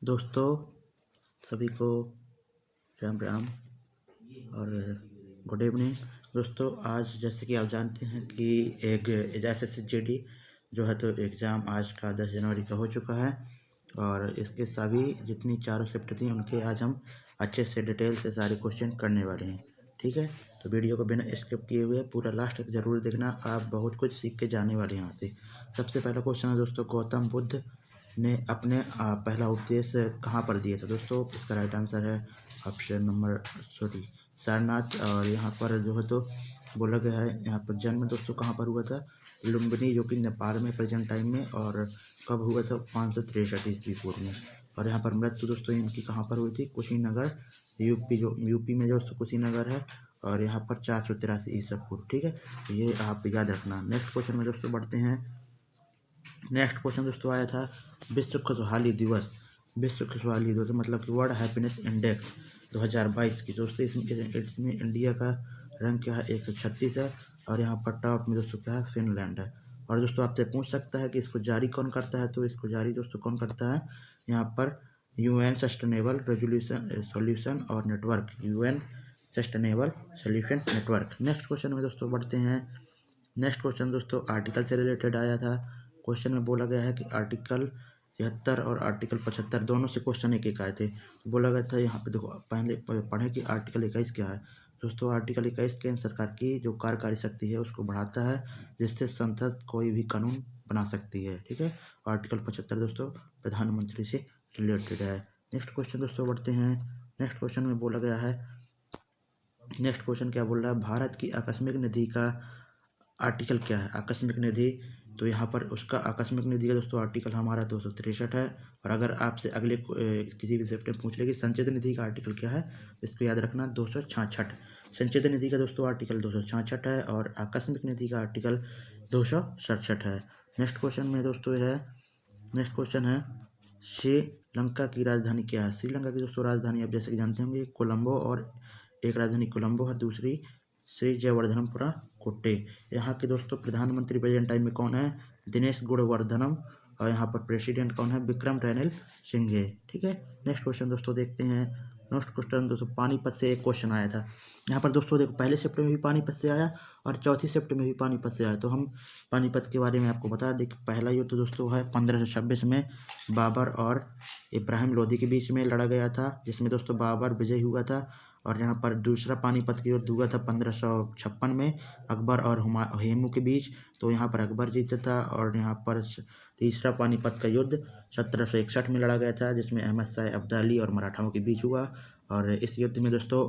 दोस्तों सभी को राम राम और गुड इवनिंग। दोस्तों आज जैसे कि आप जानते हैं कि एक SSGD जो है तो एग्ज़ाम आज का 10 जनवरी का हो चुका है और इसके सभी जितनी चारों शिफ्ट थी उनके आज हम अच्छे से डिटेल से सारे क्वेश्चन करने वाले हैं। ठीक है, तो वीडियो को बिना स्किप किए हुए पूरा लास्ट तक ज़रूर देखना, आप बहुत कुछ सीख के जाने वाले हैं यहाँ से। सबसे पहला क्वेश्चन है दोस्तों, गौतम बुद्ध ने अपने पहला उपदेश कहाँ पर दिया था? दोस्तों इसका राइट आंसर है ऑप्शन नंबर सारनाथ। और यहाँ पर जो है तो बोला गया है यहाँ पर जन्म दोस्तों कहाँ पर हुआ था? लुम्बिनी, जो कि नेपाल में प्रेजेंट टाइम में, और कब हुआ था? 563 ईस्वी पूर्व में। और यहाँ पर मृत्यु दोस्तों इनकी कहाँ पर हुई थी? कुशीनगर, यूपी में जो कुशीनगर है, और यहाँ पर 483 ईसा पूर्व। ठीक है, तो ये आप याद रखना। नेक्स्ट क्वेश्चन में दोस्तों बढ़ते हैं। नेक्स्ट क्वेश्चन दोस्तों आया था विश्व खुशहाली दिवस। विश्व खुशहाली दिवस मतलब कि वर्ल्ड हैप्पीनेस इंडेक्स 2022 की दोस्तों इसमें इंडिया का रैंक क्या है? 136 है। और यहाँ पर टॉप में दोस्तों क्या है? फिनलैंड है। और दोस्तों आपसे पूछ सकता है कि इसको जारी कौन करता है? तो इसको जारी दोस्तों कौन करता है? यहाँ पर UN सस्टेनेबल सोल्यूशन और network, UN sustainable solution network. Next question में दोस्तों बढ़ते हैं। नेक्स्ट क्वेश्चन दोस्तों आर्टिकल से रिलेटेड आया था। क्वेश्चन में बोला गया है कि आर्टिकल 73 और आर्टिकल 75 दोनों से क्वेश्चन एक आए थे। बोला गया था यहाँ पे देखो, पहले पढ़ें कि आर्टिकल 21 क्या है। दोस्तों आर्टिकल 21 केंद्र सरकार की जो कार्यकारी शक्ति है उसको बढ़ाता है, जिससे संसद कोई भी कानून बना सकती है। ठीक है, आर्टिकल 75 दोस्तों प्रधानमंत्री से रिलेटेड है। नेक्स्ट क्वेश्चन दोस्तों बढ़ते हैं। नेक्स्ट क्वेश्चन में बोला गया है, नेक्स्ट क्वेश्चन क्या बोल रहा है? भारत की आकस्मिक निधि का आर्टिकल क्या है? आकस्मिक निधि, तो यहाँ पर उसका आकस्मिक निधि का दोस्तों आर्टिकल हमारा 263 है। और अगर आपसे अगले किसी भी सेफ्ट में पूछ ले कि संचित निधि का आर्टिकल क्या है, इसको याद रखना 266। संचित निधि का दोस्तों आर्टिकल 266 है और आकस्मिक निधि का आर्टिकल 267 है। नेक्स्ट क्वेश्चन में दोस्तों है, नेक्स्ट क्वेश्चन है श्रीलंका की राजधानी क्या है? श्रीलंका की दोस्तों राजधानी आप जैसे कि जानते होंगे कोलंबो, और एक राजधानी कोलंबो है, दूसरी श्री जयवर्धनपुरा कोट्टे। यहाँ के दोस्तों प्रधानमंत्री प्रेजेंट टाइम में कौन है? दिनेश गुणवर्धनम। और यहाँ पर प्रेसिडेंट कौन है? विक्रम रैनिल सिंघे। ठीक है, नेक्स्ट क्वेश्चन दोस्तों देखते हैं। नेक्स्ट क्वेश्चन दोस्तों पानीपत से एक क्वेश्चन आया था। यहाँ पर दोस्तों देखो, पहले शिफ्ट में भी पानीपत से आया और चौथी शिफ्ट में भी पानीपत से आया। तो हम पानीपत के बारे में आपको बता दें कि पहला युद्ध दोस्तों है 1526 में बाबर और इब्राहिम लोदी के बीच में लड़ा गया था, जिसमें दोस्तों बाबर विजयी हुआ था। और यहाँ पर दूसरा पानीपत की युद्ध हुआ था 1556 में अकबर और हुमायूं के बीच, तो यहाँ पर अकबर जीता था। और यहाँ पर तीसरा पानीपत का युद्ध 1761 में लड़ा गया था, जिसमें अहमद शाह अब्दाली और मराठाओं के बीच हुआ। और इस युद्ध में दोस्तों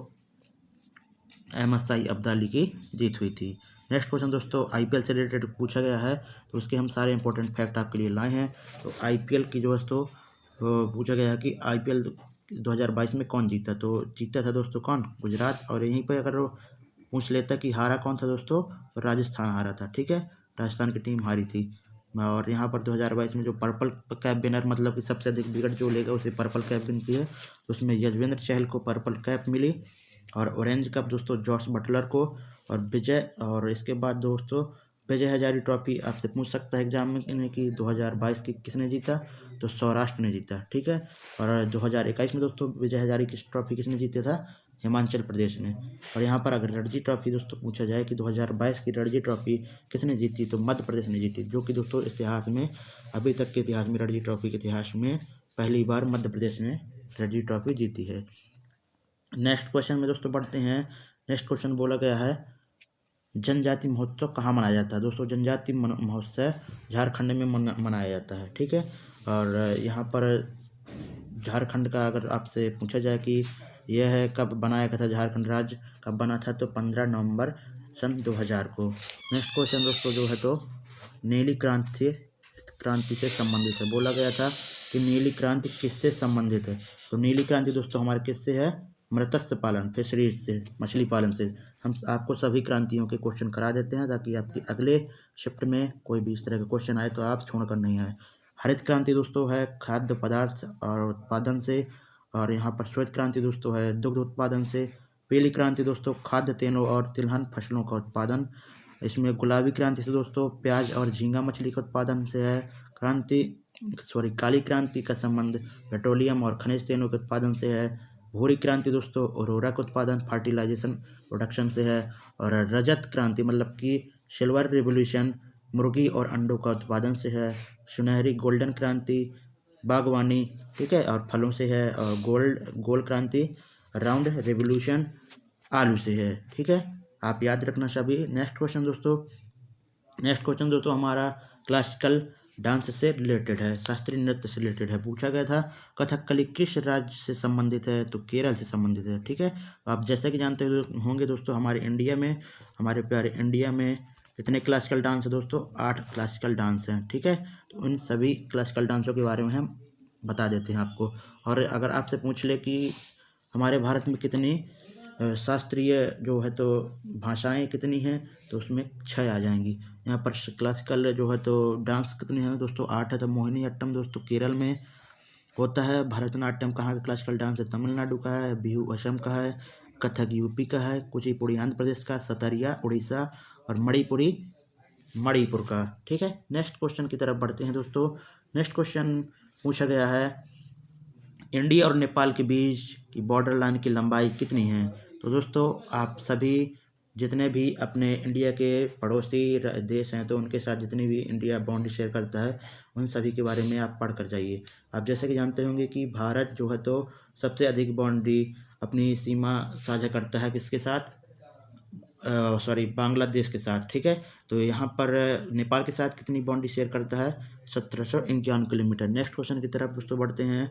अहमद शाह अब्दाली की जीत हुई थी। नेक्स्ट क्वेश्चन दोस्तों IPL से रिलेटेड पूछा गया है, तो उसके हम सारे इंपॉर्टेंट फैक्ट आपके लिए लाए हैं। तो IPL की जो दोस्तों पूछा गया है कि IPL 2022 में कौन जीता? तो जीता था दोस्तों कौन? गुजरात। और यहीं पर अगर पूछ लेता कि हारा कौन था दोस्तों, तो राजस्थान हारा था। ठीक है, राजस्थान की टीम हारी थी। और यहाँ पर 2022 में जो पर्पल कैप विनर मतलब कि सबसे अधिक विकेट जो लेगा उसे पर्पल कैप मिलती है, उसमें यजवेंद्र चहल को पर्पल कैप मिली। और ऑरेंज कप दोस्तों जॉस बटलर को। और विजय, और इसके बाद दोस्तों विजय हजारी ट्रॉफी आपसे पूछ सकता है एग्जाम में कि 2022 की किसने जीता? तो सौराष्ट्र ने जीता। ठीक है, और 2021 में दोस्तों विजय हजारी ट्रॉफी किसने जीता था? हिमाचल प्रदेश ने। और यहाँ पर अगर रणजी ट्रॉफी दोस्तों पूछा जाए कि 2022 की रणजी ट्रॉफी किसने जीती, तो मध्य प्रदेश ने जीती, जो कि दोस्तों इतिहास में अभी तक के इतिहास में रणजी ट्रॉफी के इतिहास में पहली बार मध्य प्रदेश ने रणजी ट्रॉफी जीती है। नेक्स्ट क्वेश्चन में दोस्तों बढ़ते हैं। नेक्स्ट क्वेश्चन बोला गया है जनजाति महोत्सव कहाँ मनाया जाता है? दोस्तों जनजाति महोत्सव झारखंड में मनाया जाता है। ठीक है, और यहाँ पर झारखंड का अगर आपसे पूछा जाए कि यह है कब बनाया गया था, झारखंड राज्य कब बना था, तो 15 नवंबर सन 2000 को। नेक्स्ट क्वेश्चन दोस्तों जो है तो नीली क्रांति से संबंधित है। बोला गया था कि नीली क्रांति किससे संबंधित है? तो नीली क्रांति दोस्तों हमारे किससे है? मत्स्य पालन, फिशरीज से, मछली पालन से। हम आपको सभी क्रांतियों के क्वेश्चन करा देते हैं ताकि आपकी अगले शिफ्ट में कोई भी इस तरह का क्वेश्चन आए तो आप छोड़कर नहीं आए। हरित क्रांति दोस्तों है खाद्य पदार्थ और उत्पादन से। और यहाँ पर श्वेत क्रांति दोस्तों है दुग्ध उत्पादन से। पीली क्रांति दोस्तों खाद्य तेलों और तिलहन फसलों का उत्पादन। इसमें गुलाबी क्रांति से दोस्तों प्याज और झींगा मछली के उत्पादन से है। काली क्रांति का संबंध पेट्रोलियम और खनिज तेलों के उत्पादन से है। भूरी क्रांति दोस्तों उर्वरक उत्पादन फर्टिलाइजेशन प्रोडक्शन से है। और रजत क्रांति मतलब कि सिल्वर रिवोल्यूशन मुर्गी और अंडों का उत्पादन से है। सुनहरी गोल्डन क्रांति बागवानी, ठीक है, और फलों से है। और गोल्ड क्रांति राउंड रेवोल्यूशन आलू से है, ठीक है, आप याद रखना सभी। नेक्स्ट क्वेश्चन दोस्तों हमारा क्लासिकल डांस से रिलेटेड है, शास्त्रीय नृत्य से रिलेटेड है। पूछा गया था कथकली किस राज्य से संबंधित है, तो केरल से संबंधित है, ठीक है। आप जैसे कि जानते होंगे दोस्तों हमारे प्यारे इंडिया में कितने क्लासिकल डांस है दोस्तों, 8 क्लासिकल डांस हैं, ठीक है। तो उन सभी क्लासिकल डांसों के बारे में हम बता देते हैं आपको। और अगर आपसे पूछ ले कि हमारे भारत में कितनी शास्त्रीय जो है तो भाषाएं कितनी हैं, तो उसमें 6 आ जाएंगी। यहाँ पर क्लासिकल जो है तो डांस कितने हैं दोस्तों, 8 है। तो मोहिनी अट्टम दोस्तों केरल में होता है। भरतनाट्यम कहाँ का क्लासिकल डांस है, तमिलनाडु का है। बिहू असम का है। कथक यूपी का है। कुचिपुड़ी आंध्र प्रदेश का। सतरिया उड़ीसा और मणिपुरी मणिपुर का, ठीक है। नेक्स्ट क्वेश्चन की तरफ बढ़ते हैं दोस्तों। नेक्स्ट क्वेश्चन पूछा गया है इंडिया और नेपाल के बीच की बॉर्डर लाइन की लंबाई कितनी है। तो दोस्तों आप सभी जितने भी अपने इंडिया के पड़ोसी देश हैं तो उनके साथ जितनी भी इंडिया बाउंड्री शेयर करता है उन सभी के बारे में आप पढ़ कर जाइए। आप जैसे कि जानते होंगे कि भारत जो है तो सबसे अधिक बाउंड्री अपनी सीमा साझा करता है किसके साथ, बांग्लादेश के साथ, ठीक है। तो यहाँ पर नेपाल के साथ कितनी बाउंड्री शेयर करता है, 1751 किलोमीटर। नेक्स्ट क्वेश्चन की तरफ दोस्तों बढ़ते हैं।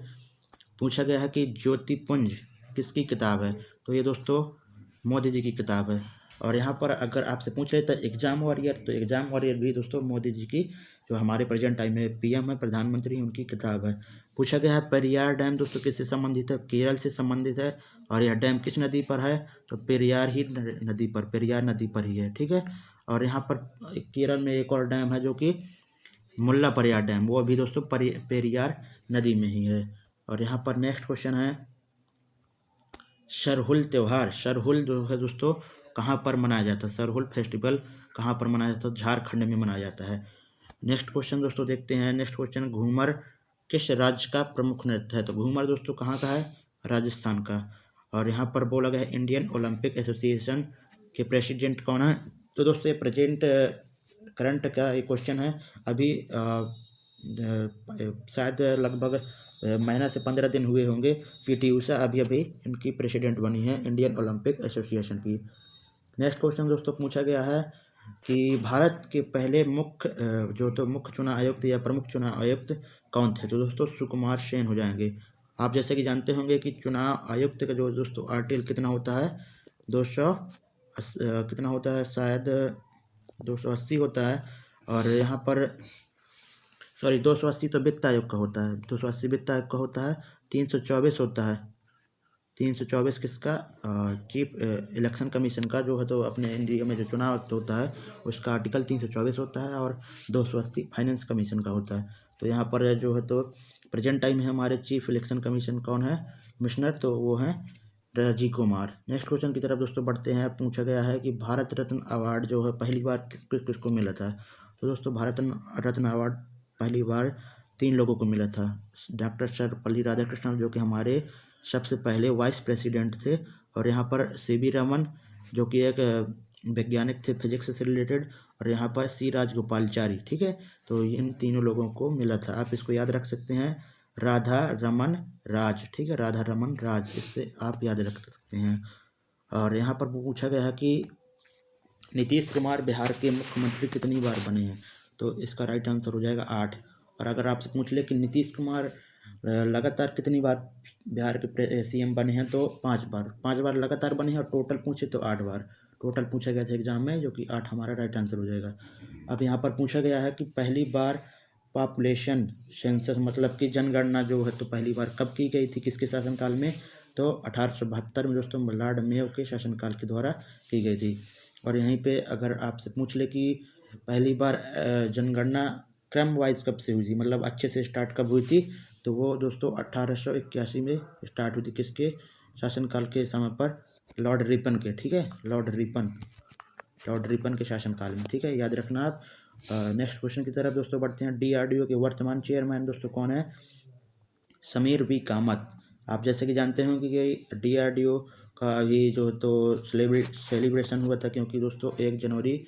पूछा गया है कि ज्योतिपुंज किसकी किताब है, तो ये दोस्तों मोदी जी की किताब है। और यहाँ पर अगर आपसे पूछ रहे थे एग्जाम वॉरियर, तो एग्जाम वॉरियर भी दोस्तों मोदी जी की, जो हमारे प्रेजेंट टाइम में पीएम है, प्रधानमंत्री, उनकी किताब है। पूछा गया है पेरियार डैम दोस्तों किससे संबंधित है, केरल से संबंधित है। और यह डैम किस नदी पर है, तो पेरियार नदी पर ही है, ठीक है। और यहाँ पर केरल में एक और डैम है जो कि मुल्ला पेरियार डैम, वो भी दोस्तों पेरियार नदी में ही है। और यहाँ पर नेक्स्ट क्वेश्चन है सरहुल त्यौहार, सरहुल जो है दोस्तों कहाँ पर मनाया जाता है, सरहुल फेस्टिवल कहाँ पर मनाया जाता है, झारखंड में मनाया जाता है। नेक्स्ट क्वेश्चन दोस्तों देखते हैं। नेक्स्ट क्वेश्चन घूमर किस राज्य का प्रमुख नृत्य है, तो घूमर दोस्तों कहाँ का है, राजस्थान का। और यहाँ पर बोला गया है इंडियन ओलंपिक एसोसिएशन के प्रेसिडेंट कौन है, तो दोस्तों ये करंट का एक क्वेश्चन है। अभी शायद लगभग महीना से 15 दिन हुए होंगे। पीटी उषा अभी इनकी प्रेसिडेंट बनी है इंडियन ओलंपिक एसोसिएशन की। नेक्स्ट क्वेश्चन दोस्तों पूछा गया है कि भारत के पहले मुख्य चुनाव आयुक्त या प्रमुख चुनाव आयुक्त कौन थे, तो दोस्तों सुकुमार सेन हो जाएंगे। आप जैसे कि जानते होंगे कि चुनाव आयुक्त का जो दोस्तों आर्टिकल कितना होता है, 200 कितना होता है, शायद 280 होता है। और यहाँ पर 280 तो वित्त आयोग का होता है, 280 वित्त आयोग का होता है। 324 होता है, 324 किसका, चीफ इलेक्शन कमीशन का, जो है तो अपने इंडिया में जो चुनाव आयुक्त होता है उसका आर्टिकल 324 होता है। और 280 फाइनेंस कमीशन का होता है। तो यहाँ पर जो है तो प्रेजेंट टाइम में हमारे चीफ इलेक्शन कमीशन कौन है, कमिश्नर, तो वो हैं राजीव कुमार। नेक्स्ट क्वेश्चन की तरफ दोस्तों बढ़ते हैं। पूछा गया है कि भारत रत्न अवार्ड जो है पहली बार किसको मिला था, तो दोस्तों भारत रत्न अवार्ड पहली बार 3 लोगों को मिला था। डॉक्टर सर्वपल्ली राधाकृष्णन जो कि हमारे सबसे पहले वाइस प्रेसिडेंट थे। और यहाँ पर सीवी रमन जो कि एक वैज्ञानिक थे फिजिक्स से रिलेटेड। और यहाँ पर सी राजगोपालचारी, ठीक है। तो इन तीनों लोगों को मिला था, आप इसको याद रख सकते हैं, राधा रमन राज, ठीक है, राधा रमन राज, इससे आप याद रख सकते हैं। और यहाँ पर पूछा गया है कि नीतीश कुमार बिहार के मुख्यमंत्री कितनी बार बने हैं, तो इसका राइट आंसर हो जाएगा 8। और अगर आपसे पूछ ले कि नीतीश कुमार लगातार कितनी बार बिहार के सीएम बने हैं, तो 5 बार लगातार बने हैं। और टोटल पूछे तो 8 बार टोटल पूछा गया था एग्जाम में, जो कि 8 हमारा राइट आंसर हो जाएगा। अब यहाँ पर पूछा गया है कि पहली बार पॉपुलेशन सेंसस मतलब कि जनगणना जो है तो पहली बार कब की गई थी, किसके शासनकाल में, तो 1872 में दोस्तों लॉर्ड मेयो के शासनकाल के द्वारा की गई थी। और यहीं पे अगर आपसे पूछ ले कि पहली बार जनगणना क्रम वाइज कब से हुई थी, मतलब अच्छे से स्टार्ट कब हुई थी, तो वो दोस्तों 1881 में स्टार्ट हुई थी। किसके शासनकाल के समय पर, लॉर्ड रिपन के, ठीक है, लॉर्ड रिपन के शासनकाल में, ठीक है, याद रखना आप। नेक्स्ट क्वेश्चन की तरफ दोस्तों बढ़ते हैं। DRDO के वर्तमान चेयरमैन दोस्तों कौन है? समीर वी कामत। आप जैसे कि जानते होंगे कि DRDO का अभी जो तो सेलिब्रेशन हुआ था, क्योंकि दोस्तों 1 जनवरी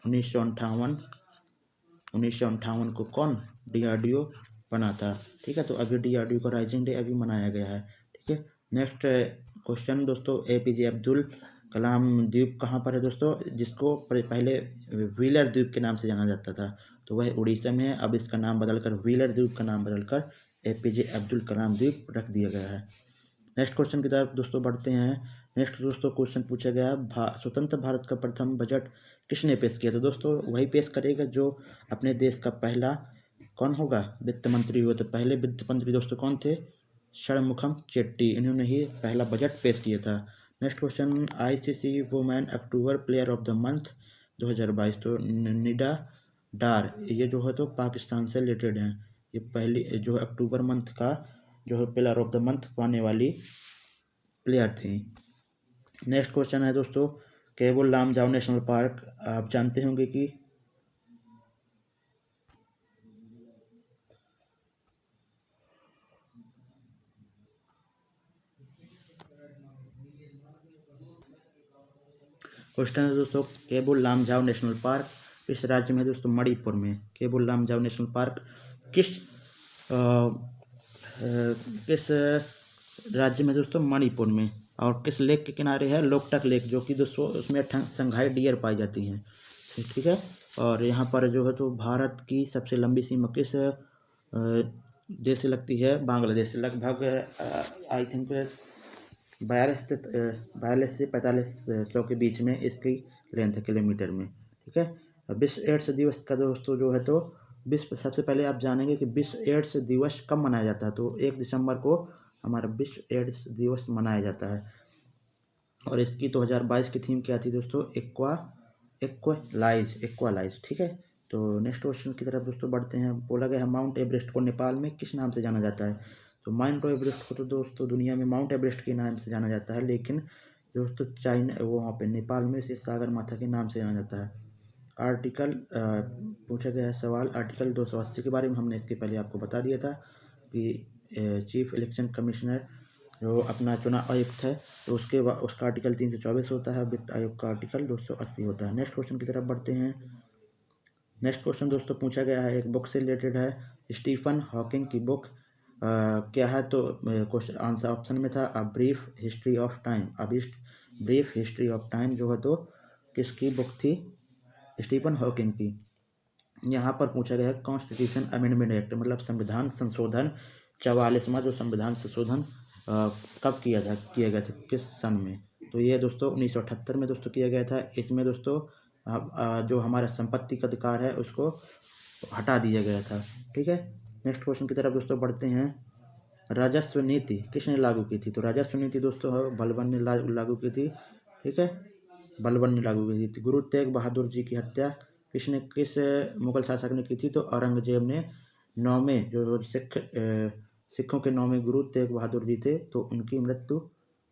1958 को कौन DRDO बना था। ठीक है, तो अभी DRDO का राइजिंग डे अभी मनाया गया है। ठीक है, नेक्स्ट क्वेश्चन दोस्तों, APJ अब्दुल कलाम द्वीप कहाँ पर है दोस्तों, जिसको पहले व्हीलर द्वीप के नाम से जाना जाता था, तो वह उड़ीसा में है। अब इसका नाम बदलकर व्हीलर द्वीप का नाम बदलकर APJ अब्दुल कलाम द्वीप रख दिया गया है। नेक्स्ट क्वेश्चन की तरफ दोस्तों बढ़ते हैं। नेक्स्ट दोस्तों क्वेश्चन पूछा गया है, स्वतंत्र भारत का प्रथम बजट किसने पेश किया? तो दोस्तों वही पेश करेगा जो अपने देश का पहला कौन होगा, वित्त मंत्री हुआ। तो पहले वित्त मंत्री दोस्तों कौन थे? षणमुखम चेट्टी, इन्होंने ही पहला बजट पेश किया था। Next question, ICC women October player of the month 2022, तो निडा डार, ये जो है तो पाकिस्तान से रिलेटेड हैं। ये पहली जो है अक्टूबर मंथ का जो है प्लेयर ऑफ द मंथ पाने वाली प्लेयर थी। नेक्स्ट क्वेश्चन है दोस्तों, केबुल लामजाओ नेशनल पार्क आप जानते होंगे कि क्वेश्चन है दोस्तों, केबुल लामजाओ नेशनल पार्क किस राज्य में है दोस्तों? मणिपुर में। केबुल लामजाओ नेशनल पार्क किस किस राज्य में दोस्तों? मणिपुर में। और किस लेक के किनारे है? लोकटक लेक, जो कि दोस्तों उसमें संघाई डियर पाई जाती हैं। ठीक है, और यहाँ पर जो है तो भारत की सबसे लंबी सीमा किस देश से लगती है? बांग्लादेश से। लगभग आई थिंक 42 से 4500 के बीच में इसकी लेंथ है किलोमीटर में। ठीक है, विश्व एड्स दिवस का दोस्तों जो है तो सबसे पहले आप जानेंगे कि विश्व एड्स दिवस कब मनाया जाता है। तो 1 दिसंबर को हमारा विश्व एड्स दिवस मनाया जाता है। और इसकी 2022 की थीम क्या थी दोस्तों? एक्वालाइज। ठीक है, तो नेक्स्ट क्वेश्चन की तरफ दोस्तों बढ़ते हैं। बोला गया है, माउंट एवरेस्ट को नेपाल में किस नाम से जाना जाता है? तो माउंट एवरेस्ट को तो दोस्तों दुनिया में माउंट एवरेस्ट के नाम से जाना जाता है, लेकिन दोस्तों चाइना वहाँ पे नेपाल में इसे सागर माथा के नाम से जाना जाता है। आर्टिकल पूछा गया है सवाल, आर्टिकल 280 के बारे में हमने इसके पहले आपको बता दिया था कि चीफ इलेक्शन कमिश्नर जो अपना चुनाव आयुक्त है, तो उसका आर्टिकल 324 होता है। वित्त आयोग का आर्टिकल 280 होता है। नेक्स्ट क्वेश्चन की तरफ बढ़ते हैं। नेक्स्ट क्वेश्चन दोस्तों पूछा गया है, एक बुक से रिलेटेड है। स्टीफन हॉकिंग की बुक क्या है? तो क्वेश्चन आंसर ऑप्शन में था a brief history of time. Brief history of time जो है तो किसकी बुक थी? स्टीफन हॉकिंग की। यहाँ पर पूछा गया है, कॉन्स्टिट्यूशन अमेंडमेंट एक्ट मतलब संविधान संशोधन 44वां जो संविधान संशोधन कब किया गया था, किस सन में? तो ये दोस्तों 1978 में दोस्तों किया गया था। इसमें दोस्तों जो हमारा संपत्ति का अधिकार है उसको हटा दिया गया था। ठीक है, नेक्स्ट क्वेश्चन की तरफ दोस्तों बढ़ते हैं। राजस्व नीति किसने लागू की थी? तो राजस्व नीति दोस्तों बलबन ने लागू की थी। ठीक है, बलबन ने लागू की थी। गुरु तेग बहादुर जी की हत्या किस मुगल शासक ने की थी? तो औरंगजेब ने 9वें जो सिखों के 9वें गुरु तेग बहादुर जी थे, तो उनकी मृत्यु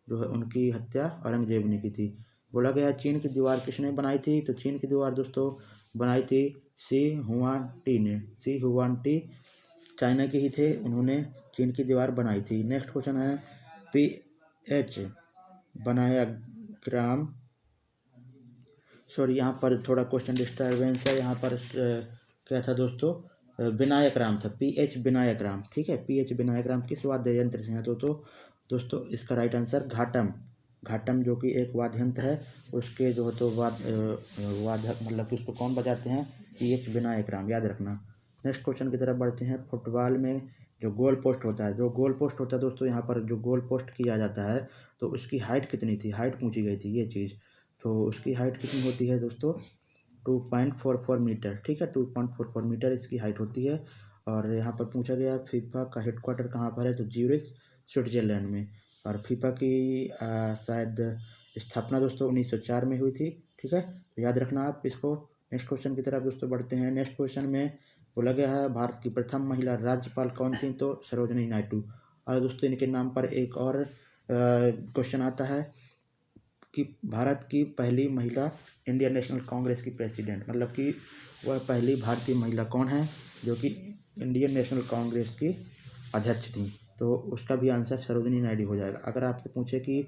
जो है उनकी हत्या औरंगजेब ने की थी। बोला गया चीन की दीवार किसने बनाई थी? तो चीन की दीवार दोस्तों बनाई थी सी हुआनटी ने। सी हुआनटी चाइना के ही थे, उन्होंने चीन की दीवार बनाई थी। नेक्स्ट क्वेश्चन है, PH बनाया ग्राम, सॉरी यहाँ पर थोड़ा क्वेश्चन डिस्टर्बेंस है। यहाँ पर क्या था दोस्तों? विनायक राम था। PH विनायक राम। ठीक है, PH विनायक राम किस वाद्य यंत्र से हैं? तो दोस्तों इसका राइट आंसर घाटम जो कि एक वाद्य यंत्र है, उसके जो है तो वाद्य मतलब कि उसको कौन बजाते हैं? PH विनायक राम, याद रखना। नेक्स्ट क्वेश्चन की तरफ बढ़ते हैं। फुटबॉल में जो गोल पोस्ट होता है दोस्तों, यहाँ पर जो गोल पोस्ट किया जाता है तो उसकी हाइट कितनी थी? हाइट पूछी गई थी ये चीज़। तो उसकी हाइट कितनी होती है दोस्तों? 2.44 मीटर। ठीक है, 2.44 मीटर इसकी हाइट होती है। और यहाँ पर पूछा गया फीफा का हेडक्वार्टर कहाँ पर है? तो ज्यूरिख स्विट्जरलैंड में। और फीफा की शायद स्थापना दोस्तों 1904 में हुई थी। ठीक है, तो याद रखना आप इसको। नेक्स्ट क्वेश्चन की तरफ दोस्तों बढ़ते हैं। नेक्स्ट क्वेश्चन में बोला गया है, भारत की प्रथम महिला राज्यपाल कौन थी? तो सरोजिनी नायडू। और दोस्तों इनके नाम पर एक और क्वेश्चन आता है, कि भारत की पहली महिला इंडियन नेशनल कांग्रेस की प्रेसिडेंट, मतलब कि वह पहली भारतीय महिला कौन है जो कि इंडियन नेशनल कांग्रेस की अध्यक्ष थी। तो उसका भी आंसर सरोजिनी नायडू हो जाएगा। अगर आपसे पूछे कि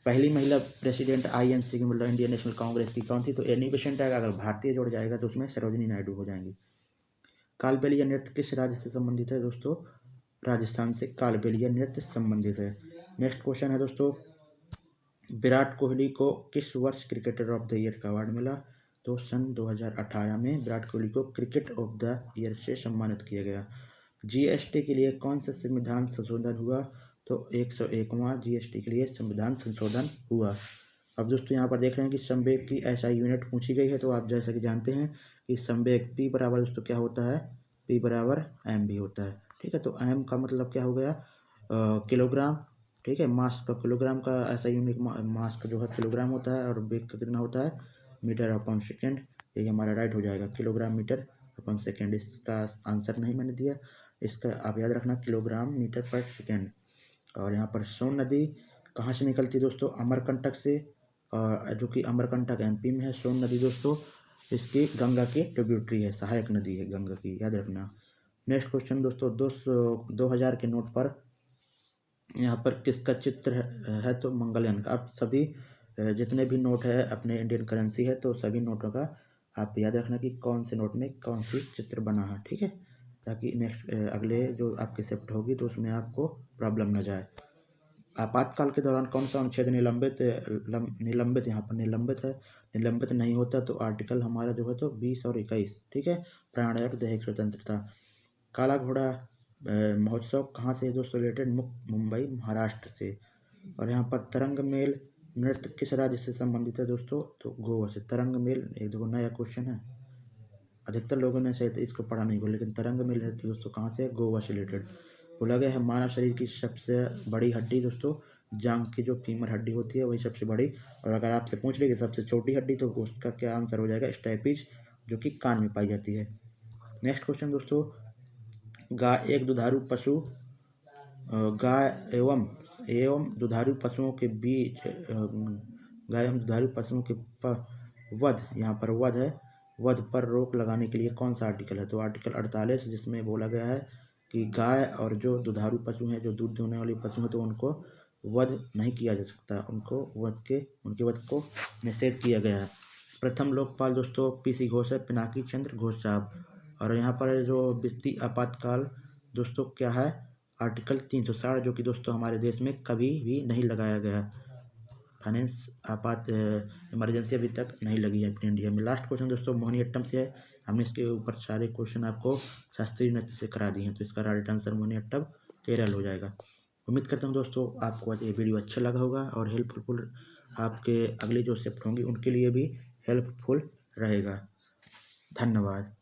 पहली महिला प्रेसिडेंट आईएनसी की, मतलब इंडियन नेशनल कांग्रेस की कौन थी, तो एनी बेसेंट आएगा। अगर भारतीय जुड़ जाएगा तो उसमें सरोजिनी नायडू हो जाएंगी। कालबेलिया नृत्य किस राज्य से संबंधित है दोस्तों? राजस्थान से कालबेलिया नृत्य संबंधित है। नेक्स्ट क्वेश्चन है दोस्तों, विराट कोहली को किस वर्ष क्रिकेटर ऑफ द ईयर का अवार्ड मिला? तो सन 2018 में विराट कोहली को क्रिकेट ऑफ द ईयर से सम्मानित किया गया। जीएसटी के लिए कौन सा संविधान संशोधन हुआ? तो 101वां जीएसटी के लिए संविधान संशोधन हुआ। अब दोस्तों यहाँ पर देख रहे हैं कि संवेग की एसआई यूनिट पूछी गई है। तो आप जैसा कि जानते हैं कि संवेग P बराबर दोस्तों क्या होता है? P बराबर mv होता है। ठीक है, तो m का मतलब क्या हो गया? किलोग्राम। ठीक है, मास का, किलोग्राम का एसआई यूनिट मास का जो है किलोग्राम होता है, और वेग का कितना होता है? Metre upon second. यही हमारा राइट हो जाएगा, किलोग्राम मीटर अपॉन सेकेंड। इसका आंसर नहीं मैंने दिया, इसका आप याद रखना, किलोग्राम मीटर पर सेकेंड। और यहाँ पर सोन नदी कहाँ से निकलती है दोस्तों? अमरकंटक से, और जो कि अमरकंटक एमपी में है। सोन नदी दोस्तों इसकी गंगा की ट्रिब्यूटरी है, सहायक नदी है गंगा की, याद रखना। नेक्स्ट क्वेश्चन दोस्तों, 2000 के नोट पर यहाँ पर किसका चित्र है? तो मंगलयान का। अब सभी जितने भी नोट है अपने इंडियन करेंसी है, तो सभी नोटों का आप याद रखना कि कौन से नोट में कौन सी चित्र बना है। ठीक है, ताकि नेक्स्ट अगले जो आपकी शिफ्ट होगी तो उसमें आपको प्रॉब्लम न जाए। आपातकाल के दौरान कौन सा अनुच्छेद निलंबित यहाँ पर निलंबित है, निलंबित नहीं होता तो आर्टिकल हमारा जो है तो 20 और 21। ठीक है, प्राण दैहिक स्वतंत्रता। काला घोड़ा महोत्सव कहाँ से दोस्तों रिलेटेड? मुंबई महाराष्ट्र से। और यहाँ पर तरंग मेल नृत्य किस राज्य से संबंधित है दोस्तों? तो गोवा से। तरंग मेल एक देखो नया क्वेश्चन है, अधिकतर लोगों ने शायद इसको पढ़ा नहीं हो, लेकिन तरंग मेल नृत्य दोस्तों कहाँ से? गोवा से रिलेटेड। बोला गया है मानव शरीर की सबसे बड़ी हड्डी दोस्तों जांघ की जो फीमर हड्डी होती है वही सबसे बड़ी। और अगर आपसे पूछ ले कि सबसे छोटी हड्डी, तो उसका क्या आंसर हो जाएगा? स्टैपिज, जो कि कान में पाई जाती है। नेक्स्ट क्वेश्चन दोस्तों, गाय एक दुधारू पशु, गाय एवं दुधारू पशुओं के बीच, गाय एवं दुधारू पशुओं के वध, यहाँ पर वध है, वध पर रोक लगाने के लिए कौन सा आर्टिकल है? तो आर्टिकल 48, जिसमें बोला गया है कि गाय और जो दुधारू पशु हैं, जो दूध देने वाले पशु हैं, तो उनको वध नहीं किया जा सकता, उनके वध को निषेध किया गया है। प्रथम लोकपाल दोस्तों PC घोष है, पिनाकी चंद्र घोष साहब। और यहाँ पर जो वित्तीय आपातकाल दोस्तों क्या है? आर्टिकल 360, जो कि दोस्तों हमारे देश में कभी भी नहीं लगाया गया। फाइनेंस आपात इमरजेंसी अभी तक नहीं लगी है अपने इंडिया में। लास्ट क्वेश्चन दोस्तों मोहिनीअट्टम से है। हमने इसके ऊपर सारे क्वेश्चन आपको शास्त्रीय नृत्य से करा दिए हैं, तो इसका राइट आंसर मोहिनीअट्टम केरल हो जाएगा। उम्मीद करता हूँ दोस्तों आपको आज ये वीडियो अच्छा लगा होगा और हेल्पफुल, आपके अगली जो शिफ्ट होंगी उनके लिए भी हेल्पफुल रहेगा। धन्यवाद।